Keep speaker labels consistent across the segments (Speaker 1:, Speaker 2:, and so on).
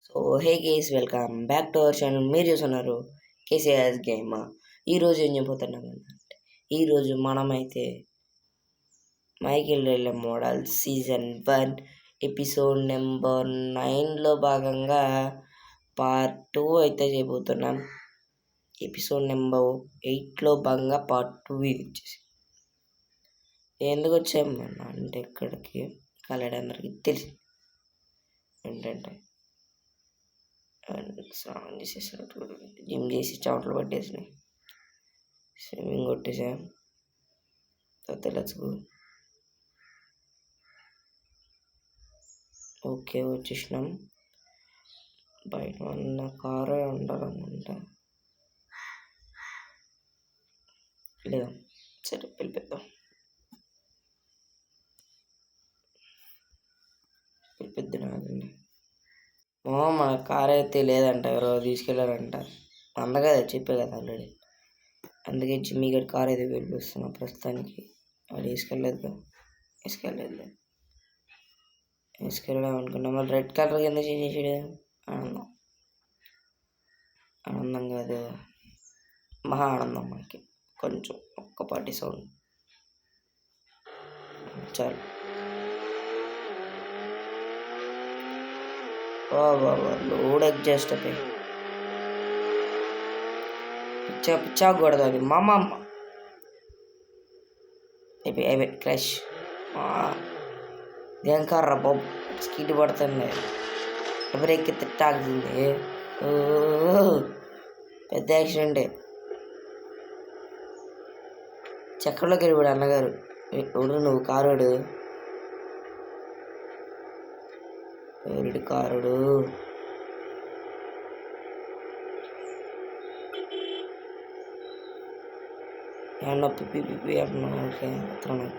Speaker 1: So hey guys welcome back to our channel. మీరు చూస్తున్నారు KCR game. ఈరోజు ఏం చెప్పబోతున్నామంటే ఈరోజు మనమైతే మైకేల్ రైలే మోడల్ సీజన్ 1 ఎపిసోడ్ నెంబర్ 9లో భాగంగా పార్ట్ 2 అయితే చేయబోతున్నాం. ఎపిసోడ్ నెంబర్ 8లో భాగంగా పార్ట్ 2 ఇది వచ్చేసి ఎందుకు వచ్చామన్నా అంటే ఇక్కడికి కలడందరికీ తెలిసి ఏంటంటే స్నానం చేసేసినట్టు జిమ్ చేసి చెమటలు పట్టేసినాయి, స్విమ్మింగ్ కొట్టేసాం, తెల్లచుకు ఓకే వచ్చేసినాం. బయట ఉన్న కారే ఉండాలనుకుంటా, లేదా సరే పిలిపిద్దాం. పిలిపిద్దానండి. మన కార్ అయితే లేదంట, ఎవరో తీసుకెళ్ళారంట. అందగా చెప్పే కదా ఆల్రెడీ. అందుకే జిమ్మీ గడి కార్ అయితే పిలిపిస్తున్నా ప్రస్తుతానికి. వాడు వేసుకెళ్ళడం అనుకున్నా. మళ్ళీ రెడ్ కలర్ కింద చేంజ్ చేసాడు. ఆనందం కాదు, మహా ఆనందం మనకి. కొంచెం ఒక్కపాటి సౌండ్ చాలు. లోడ్ అడ్జస్ట్ అయిపోయి పిచ్చా కూడదు అది. మా అమ్మ అయిపోయి క్రాష్. దేనికర్రా బాబు స్కీట్ పడుతుంది, బ్రేక్ తిట్టాల్సింది. పెద్ద యాక్సిడెంటే. చక్రంలోకి వెళ్ళిపోయాడు అన్నగారు. ఎవడు నువ్వు కారుడు? ఎవరిడు కారుడు? ఏమన్నా పిప్పి అంటున్నాను. ఓకే ఎత్తున్నాను.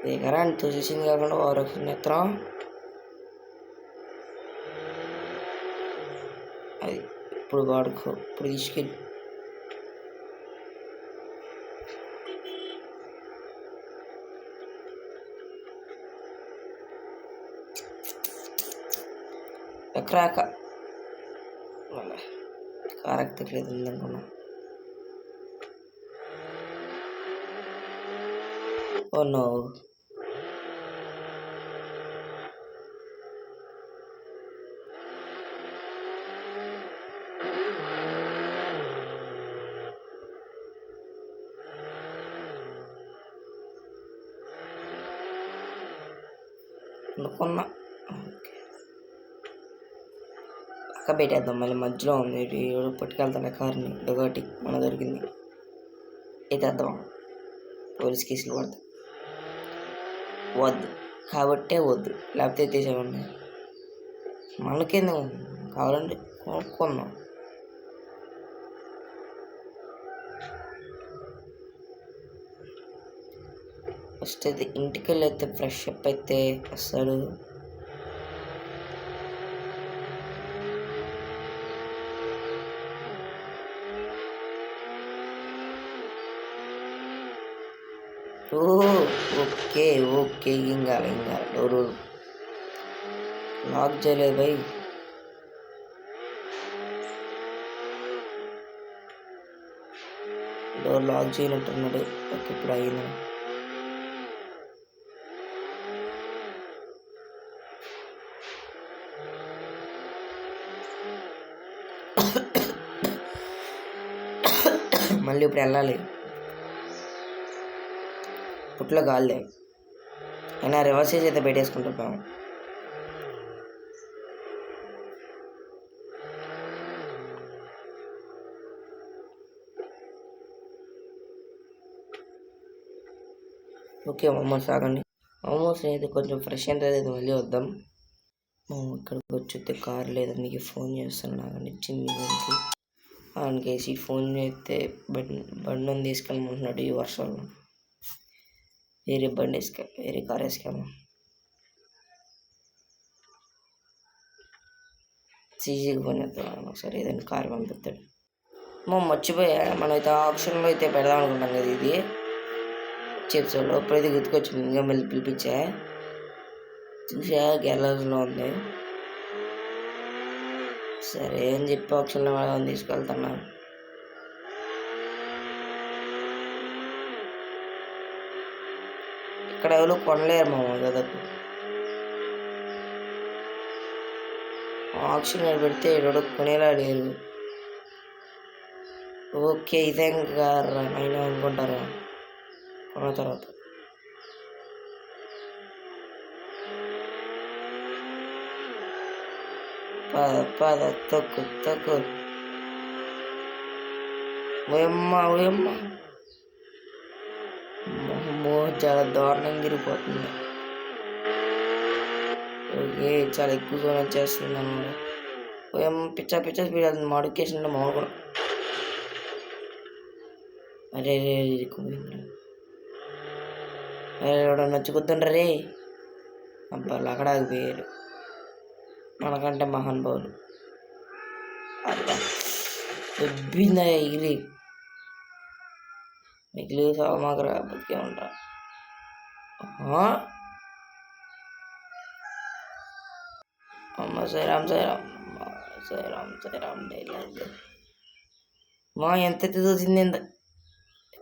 Speaker 1: దిగరా అని చూసింది కాకుండా ఓరక్షణ ఎత్తరం. అది ఇప్పుడు వాడుకో, ఇప్పుడు తీసుకెళ్ళి. ఎక్కరాక కారెక్కలేదు ఉందనుకున్నా. ఓ నో, అనుకున్నా. పక్క పెట్టేద్దాం, మళ్ళీ మధ్యలో ఉంది. ఎవడు పట్టుకెళ్తాను కార్ని, ఒకటి మన దొరికింది ఎత్తేద్దాం. పోలీస్ కేసులు పడతాం. వద్దు కాబట్టే వద్దు, లేకపోతే ఎత్తేసేవాడిని. మనకేంది కావాలంటే కొనుక్కుందాం. ఫస్ట్ అయితే ఇంటికి వెళ్ళి అయితే ఫ్రెష్ అప్ అయితే వస్తాడు. ఓకే ఓకే, ఇంకా డోరు లాక్ చేయలేదు భయ్. Door lock చేయనట్టున్నాడు. ఓకే ఇప్పుడు అయింది. మళ్ళీ ఇప్పుడు వెళ్ళాలి. పుట్లో గాలిలే అయినా రివర్స్ అయితే పెట్టేసుకుంటున్నాం. ఓకే మమ్మల్ని సాగండి. ఆల్మోస్ట్ అయితే కొంచెం ఫ్రెష్ అయితే మళ్ళీ వద్దాం. ఇక్కడికి వచ్చి కార్ లేదు, నీకు ఫోన్ చేస్తాను. జిమ్మి దానికి ఆయనకేసి ఫోన్ చేస్తే బండి తీసుకెళ్ళమంటున్నాడు. ఈ వర్షంలో వేరే బండి వేరే కార్ వేసుకెళ్ళాం. సీజీకి ఫోన్ చేస్తాను ఒకసారి, ఏదైనా కార్ పంపిస్తాడు. మర్చిపోయా, మనమైతే ఆప్షన్లో అయితే పెడదాం అనుకుంటాం కదా. ఇది ఎపిసోడ్లో ఇప్పుడైతే గుర్తుకొచ్చింది. ఇంకా మళ్ళీ పిలిపించా, చూసా గ్యాలరీలో ఉంది. సరే అని చెప్పి ఆప్షన్లో వాళ్ళని తీసుకెళ్తున్నా. ఇక్కడ ఎవరు కొనలేరు మామ దాదాపు. ఆప్షన్ పెడితే ఎవరు కొనేలా లేరు. ఓకే ఇదే ఇంకా అయినా అనుకుంటారా కొన్న తర్వాత. పద తొక్కు తొక్కు. ఓయమ్మ చాలా దారుణంగా తిరిగిపోతుంది. ఓకే చాలా ఎక్కువ దూరం వచ్చేస్తుంది అన్నమాట. ఓయమ్మ పిచ్చ స్పీడ్ అవుతుంది. మోడిఫికేషన్ మామూలు కూడా. అరే నచ్చుకుతుండ్రా రే. అబ్బాలు అక్కడ ఆగిపోయారు మనకంటే మహానుభావులు. అబ్బా దొబ్బిందా ఎగిరి. మిగిలి సామాగ్ర బతికే ఉంటా. అమ్మ సైరామ్ డైలాగ్ మా ఎంత తోచింది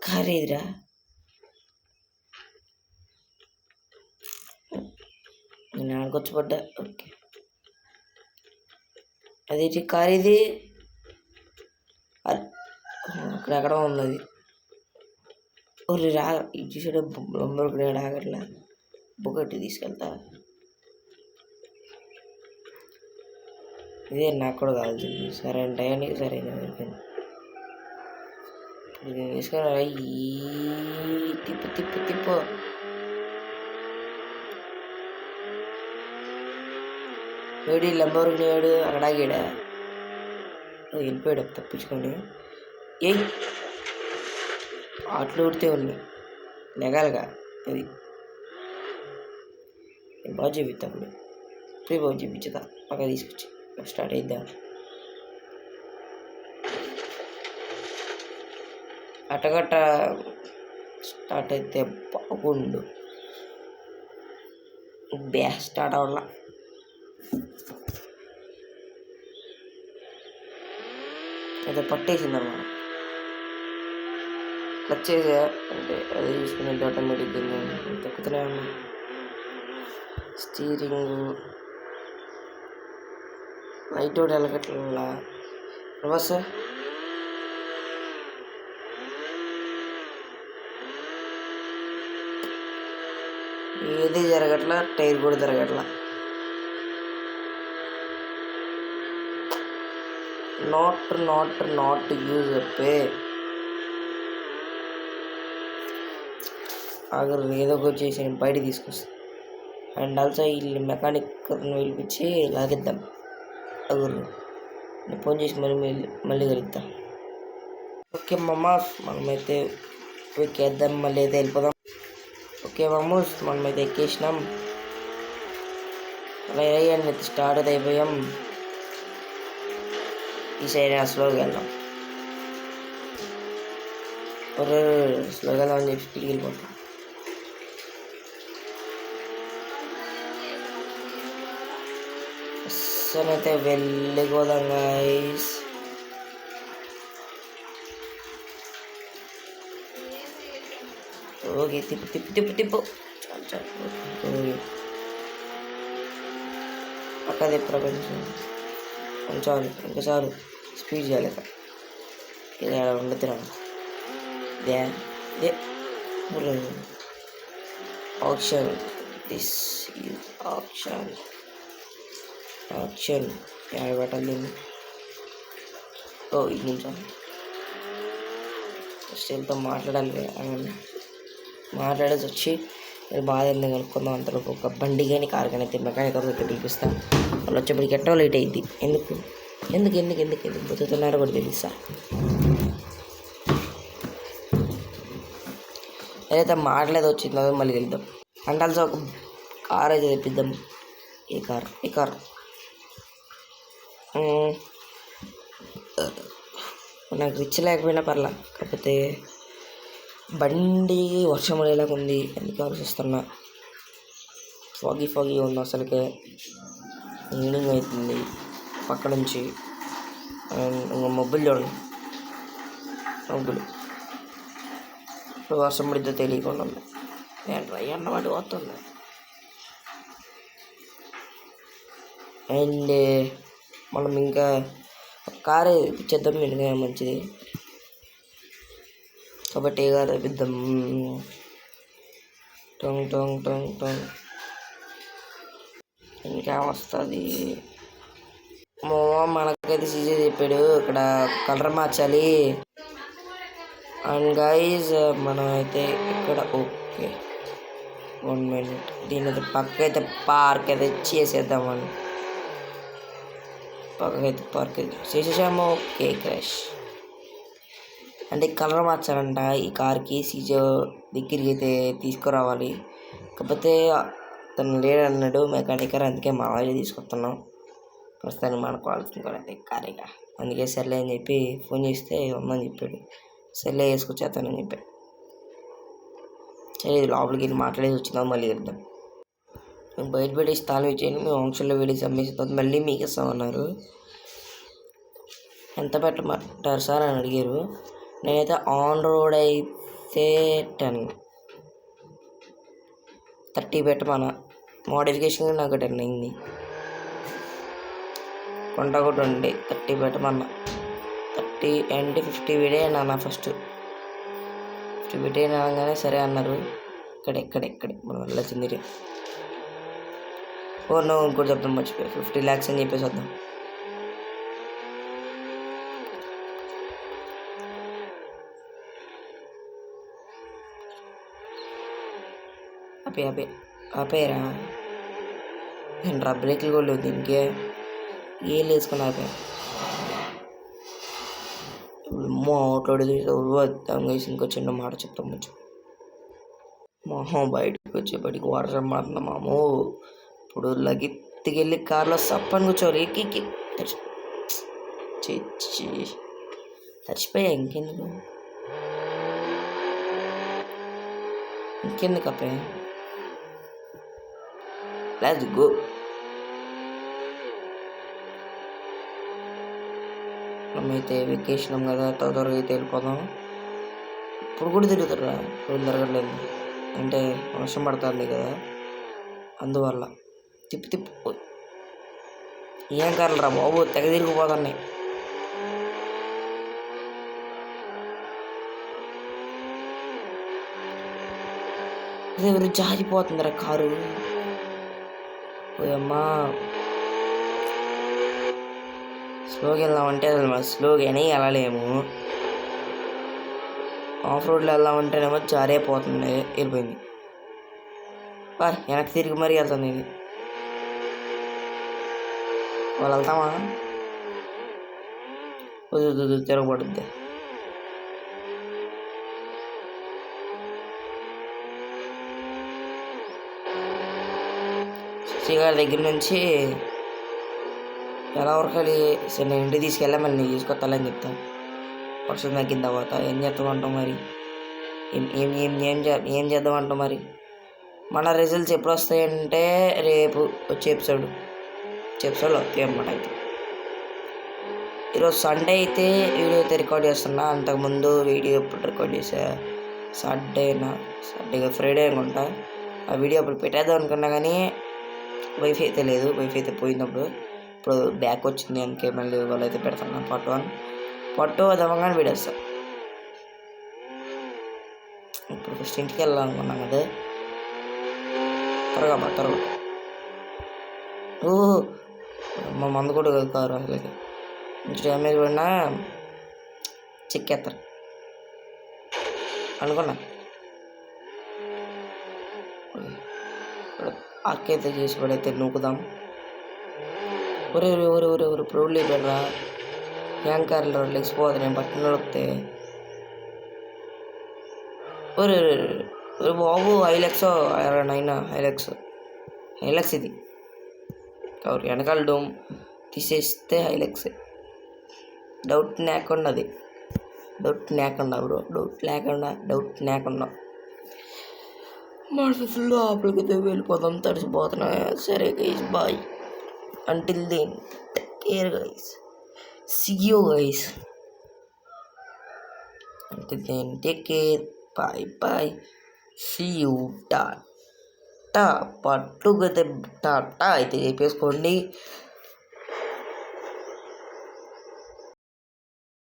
Speaker 1: కారేదిరా. నేను ఆడుకొచ్చిపడ్డా. ఓకే అది కార్ ఇది అక్కడెక్కడ ఉన్నది. రా ఇది చూసాడు బొమ్మలు ఆగట్లా. బొగట్టి తీసుకెళ్తా. ఇదే నాకు కూడా కావాల్సింది. సరైన టైంకి సరైన దొరికింది. ఇది తీసుకురా. తిప్పు వేడి లంబోర్గిని వేడు అక్కడ ఆగాడా. వెళ్ళిపోయాడు తప్పించుకొని. ఆటలు ఉడితే ఉన్నాయి లెగాలుగా. అది బాగా చూపిస్తా. ఇప్పుడు బాగా చూపించుతా. పక్క తీసుకొచ్చి స్టార్ట్ అయిద్దాం. అటగట్ట స్టార్ట్ అయితే బాగుండు. స్టార్ట్ అవ్వాల. అయితే పట్టేసిందన్నమాట. క్లచ్ చేసా అంటే అది చూసుకునే ఆటోమేటిక్గా తొక్కుతూనే ఉన్నా. స్టీరింగ్ లైట్ ఒకటి వెళ్ళగట్లా. రివర్స్ ఏది జరగట్లా. టైర్ కూడా జరగట్లా. Not use pay. ఆగరు ఏదో ఒకటి చేసి బయట తీసుకొస్తా. అండ్ ఆల్సో వీళ్ళు మెకానిక్ పిలిపించి లాగిద్దాం. ఆగురు నేను ఫోన్ చేసి మళ్ళీ కలుద్దాం. ఓకే మమ్మాస్ మనమైతే ఎక్కేద్దాం. మళ్ళీ అయితే వెళ్ళిపోదాం. ఓకే మమ్మూస్ మనమైతే ఎక్కేసినాం. రైన్ స్టార్ట్ అయితే అయిపోయాం. ఈ సైడ్ స్లోగా వెళ్దాం. స్లోగా వెళ్దామని చెప్పి స్పీడ్కి వెళ్ళిపోతాం. అయితే వెళ్ళిపోదాం గైస్. ఓకే తిప్పు పక్కదే ప్రపంచం. కొంచెం ఇంకా చాలు స్పీడ్ చేయాలి. ఇలా ఉండదురా. Option this is option add పెట్టాలి. ఇది నిమిషం ఫస్ట్ మాట్లాడేసి వచ్చి బాధ ఎందుకు కనుక్కుందాం. అంతలో ఒక బండి కానీ కారు కానీ అయితే మెకానిక్ అయితే పిలిపిస్తాను. వాళ్ళు వచ్చేప్పటికి ఎట్టో లేట్ అయింది. ఎందుకు బతుకుతున్నారో కూడా తెలుస్తా. ఏదైతే మాట్లాడేది వచ్చిందో మళ్ళీ వెళ్దాం. అంటే ఆల్సో ఒక కార్ అయితే తెప్పిద్దాం. ఈ కార్ నాకు రిచ్ లేకపోయినా పర్లా. కాకపోతే బండి వర్షం పడేలాగా ఉంది. ఎందుకు ఆలోచిస్తున్నా. ఫాగీ ఉంది. అసలుకే ఈవినింగ్ అవుతుంది. పక్క నుంచి ఇంకా మబ్బులు చూడండి, మబ్బులు ఇప్పుడు వర్షం పడితే తెలియకుండా ఉంది. ఎండ పడి వస్తుంది. అండ్ మనం ఇంకా కారు ఇప్పించేద్దాం, ఎందుకంటే మంచిది కాబట్టి ఏ కారు ఇప్పిద్దాం. టంగ్ టంగ్ టంగ్ టంగ్ ఇంకా వస్తుంది. మనకైతే సీజీ చెప్పాడు ఇక్కడ కలర్ మార్చాలి. అండ్ గైజ్ మనం అయితే ఇక్కడ ఓకే 1 minute దీని అయితే పక్కైతే పార్క్ అయితే చేసేద్దామని పక్కకైతే పార్క్ అయితే చేసేసాము. ఓకే క్రాష్ అంటే కలర్ మార్చాలంట ఈ కార్కి. సీజో దగ్గరికి అయితే తీసుకురావాలి, కాకపోతే తను లేడు అన్నాడు మెకానికర్, అందుకే మా వాళ్ళు తీసుకొస్తున్నాం. ప్రస్తుతానికి మనకు కావాల్సింది కూడా అయితే కారేగా, అందుకే సర్లే అని చెప్పి ఫోన్ చేస్తే ఉందని చెప్పాడు. సర్లే వేసుకొచ్చేస్తానని చెప్పాడు. సరే ఇది లోపలికి వెళ్ళి మాట్లాడేసి వచ్చిందాం, మళ్ళీ వెళ్దాం. బయట పెట్టి స్థానం ఇచ్చేయండి, మేము ఆంక్షన్లో వెళ్ళి అమ్మేసిన తర్వాత మళ్ళీ మీకు ఇస్తామన్నారు. ఎంత పెట్టమంటారు సార్ అని అడిగారు. నేనైతే ఆన్ రోడ్ అయితే 30 పెట్టమన్నా, మోడిఫికేషన్ నాకు 10 అయింది. కొంట కూడా ఉండి 30 పెట్టమన్నా. 30 అండ్ 50 విడే నాన్న, ఫస్ట్ 50 విడే అనగానే సరే అన్నారు. ఇక్కడే మనం వెళ్ళాల్సింది. ఓ నో ఇంకోటి చెప్తాం మర్చిపోయి 50 lakhs అని చెప్పేసి వద్దాం. ఆపేరా బ్రేక్లు కూడా లేవు దీనికి, ఏం వేసుకుని ఆపా. మాట్లాడి వద్దాం వేసి ఇంకో చిన్న మాట చెప్తాం. కొంచెం బయటకు వచ్చేపటికి వర్షం పడుతుంది మాము. ఇప్పుడు లగిత్తికెళ్ళి కార్లో సప్పని కూర్చోవాలి. ఎక్కి తడిచిపోయా. ఇంకెందుకు అప్పే, లెట్స్ గో. మనమైతే వెకేషన్ కదా, త్వరగా అయితే వెళ్ళిపోదాం. ఇప్పుడు కూడా తిరుగుతారా, ఇప్పుడు తిరగట్లేదు అంటే వర్షం పడుతుంది కదా, అందువల్ల తిప్పి ఏం కార్లు రా బాబు, తెగ తిరిగిపోతున్నాయి. ఎవరు జారిపోతుందిరా కారు. అమ్మా స్లోగా వెళ్దామంటే అసలు స్లోగానే వెళ్ళలేము. ఆఫ్ రోడ్లో వెళ్దామంటేనేమో జారైపోతుంది. వెళ్ళిపోయింది వెనక్కి తిరిగి మరీ వెళ్తుంది. ఇది వాళ్ళు వెళ్తామా, తిరగబడుద్ది. శ్రీగారి దగ్గర నుంచి ఎలా ఉరకాలి, సరే నేను ఇంటికి తీసుకెళ్ళా, మళ్ళీ నేను తీసుకొస్తాలని చెప్తాను. వర్షం తగ్గిన తర్వాత ఏం చేద్దామంటాం మరి, ఏం చేద్దామంటాం మరి. మన రిజల్ట్స్ ఎప్పుడు వస్తాయంటే రేపు వచ్చే ఎపిసోడ్లో వస్తాయి అన్నమాట. అయితే ఈరోజు సండే అయితే వీడియో అయితే రికార్డ్ చేస్తున్నా. అంతకుముందు వీడియో ఎప్పుడు రికార్డ్ చేసా, సాటర్డే ఫ్రైడే అనుకుంటా. ఆ వీడియో అప్పుడు పెట్టేద్దాం అనుకున్నా కానీ వైఫై అయితే లేదు, వైఫై అయితే పోయినప్పుడు. ఇప్పుడు బ్యాక్ వచ్చింది, అందుకే మళ్ళీ వాళ్ళు అయితే పెడుతున్నా పార్ట్ 1 అదవంగానే వీడేస్తా. ఇప్పుడు ఫస్ట్ ఇంటికి వెళ్ళాలనుకున్నాం కదా, త్వరగా మా మందు కూడా కారు అసలు కొంచెం డ్యామేజ్ పడినా చెక్కేస్తారు అనుకున్నా. అక్కైతే చేసి పడైతే నూకుదాం. ఒరే ప్రోడ్లు అయిపోయారా, యాంకర్లు లెగిసిపోదు. నేను పట్టిన వస్తే ఒరే బాబు హైలెక్స్ 9 హైలెక్స్ ఇది కాబట్టి వెనకాల డోమ్ తీసేస్తే హైలెక్స్. డౌట్ లేకుండా మన లోపలికి వెళ్ళిపోదాం. తడిసిపోతున్నా. సరే guys, bye. Until then take care guys. See you guys. Until then, take care. Bye bye. See you. Ta. పట్టుకైతే టాటా అయితే చెప్పేసుకోండి.